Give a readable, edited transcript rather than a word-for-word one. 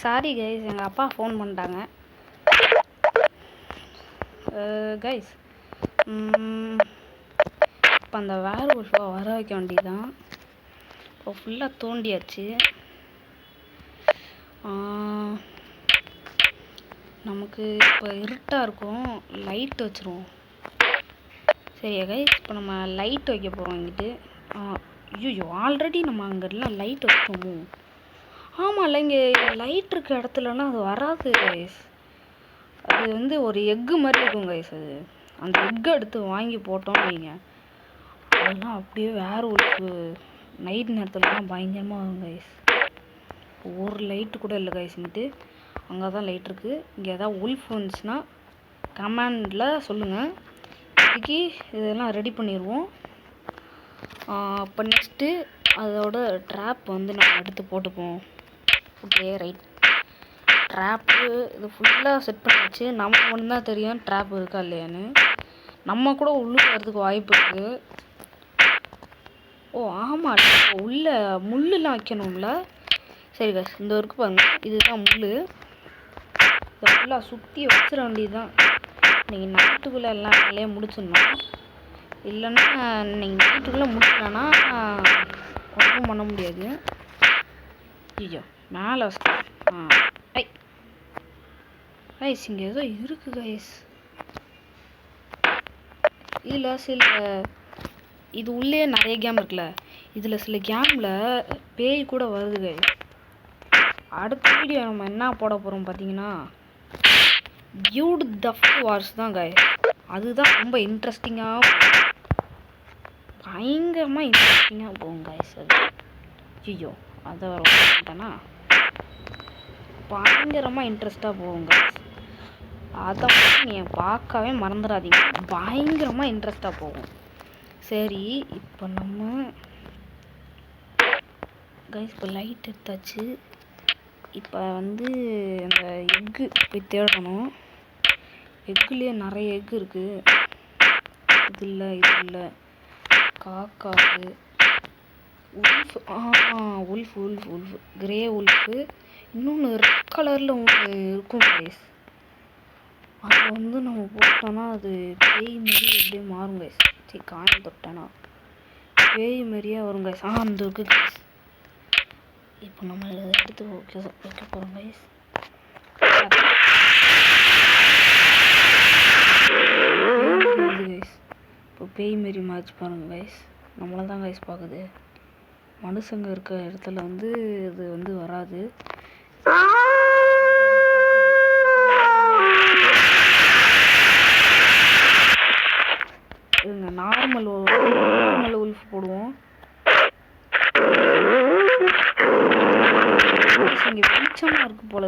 Sorry guys, எங்கள் அப்பா phone பண்ணிட்டாங்க. கைஸ், இப்போ அந்த வேர்வொல்ஃபை வர வைக்க வேண்டியதுதான். இப்போ ஃபுல்லாக தோண்டியாச்சு. நமக்கு இப்போ இருட்டாக இருக்கும், லைட் வச்சுருவோம். சரியா கைஸ், இப்போ நம்ம லைட் வைக்க போகிறோம் இங்கிட்டு. ஐயோ, ஆல்ரெடி நம்ம அங்கெல்லாம் லைட் வச்சிட்டோமோ? ஆமாம்ல, இங்கே லைட் இருக்க இடத்துலலாம் அது வராது கைஸ். அது வந்து ஒரு எக்கு மாதிரி இருக்கும் கைஸ். அது அந்த எக்கை எடுத்து வாங்கி போட்டோம்னு வைங்க, அதெல்லாம் அப்படியே வேர்வொல்ஃபு நைட் நேரத்துலலாம் பயங்கரமாக வரும் கைஸ். ஒரு லைட்டு கூட இல்லை கைஸ். இங்கிட்டு அங்கே தான் லைட் இருக்குது. இங்கே ஏதாவது உல்ஃப் வந்துச்சுன்னா கமெண்டில் சொல்லுங்கள். இதுக்கு இதெல்லாம் ரெடி பண்ணிடுவோம். இப்போ நெக்ஸ்ட்டு அதோட ட்ராப் வந்து நம்ம எடுத்து போட்டுப்போம். ஓகே ரைட், ட்ராப்பு இது ஃபுல்லாக செட் பண்ணியாச்சு. நமக்கு ஒன்று தான் தெரியும் ட்ராப் இருக்கா இல்லையான்னு. நம்ம கூட உள்ளே வரதுக்கு வாய்ப்பு இருக்குது. ஓ ஆமாம், உள்ள முள்ளுலாம் வைக்கணும்ல. சரி கைஸ், இந்த ஒர்க்கு பாருங்க, இதுதான் முள். இதை ஃபுல்லாக சுற்றி வச்சிட வேண்டியது தான். நீங்கள் நைட்டுக்குள்ளே எல்லாம் வேலையே முடிச்சிடணும். இல்லைன்னா நீங்கள் நைட்டுக்குள்ளே முடிக்கலன்னா ஒன்றும் பண்ண முடியாது. ஐயோ, மேலே வச்சிட்டேன். கைஸ், இங்கே ஏதோ இருக்குது கைஸ். இல்லை சில இது உள்ளே நிறைய கேம் இருக்குல்ல, இதில் சில கேமில் பேய் கூட வருது கைஸ். அடுத்த வீடியோ நம்ம என்ன போட போகிறோம் பார்த்தீங்கன்னா, டியூட் தஃப்ட் வார்ஸ் தான் கைஸ். அதுதான் ரொம்ப இன்ட்ரெஸ்டிங்காக, பயங்கரமாக இன்ட்ரெஸ்டிங்காக போகும் கைஸ். அது ஐயோ, அதை வர மாட்டேன்னா பயங்கரமாக இன்ட்ரெஸ்டாக போகும் கைஸ். அதை நீங்கள் பார்க்கவே மறந்துடாதீங்க, பயங்கரமாக இன்ட்ரெஸ்டாக போகும். சரி, இப்போ நம்ம கைஸ் இப்போ லைட் எடுத்தாச்சு. இப்போ வந்து அந்த எக்கு போய் தேடணும். எக்குலேயே நிறைய எக்கு இருக்குது. இது இல்லை, இது இல்லை, காக்காக்கு wolf. Wolf wolf wolf grey wolf. இன்னொன்று ரெட் கலரில் உங்களுக்கு இருக்கும் கைஸ். அதை வந்து நம்ம போட்டோன்னா அது பேய் மாரி எப்படியே மாறும் கைஸ். சரி, காய தொட்டோன்னா பேய் மாரியே வரும் கைஸ். அந்த இருக்கு கைஸ். இப்போ நம்ம இதை எடுத்து வைக்க போகிறோம் கைஸ். இப்போ பேய் மாரி மாறிச்சு பாருங்க கைஸ். நம்மளை தான் கைஸ் பார்க்குது. மனுஷங்க இருக்க இடத்துல வந்து இது வந்து வராது. நார்மல் உல்ஃப் போடுவோம். இங்கே வெளிச்சமாக இருக்குது போல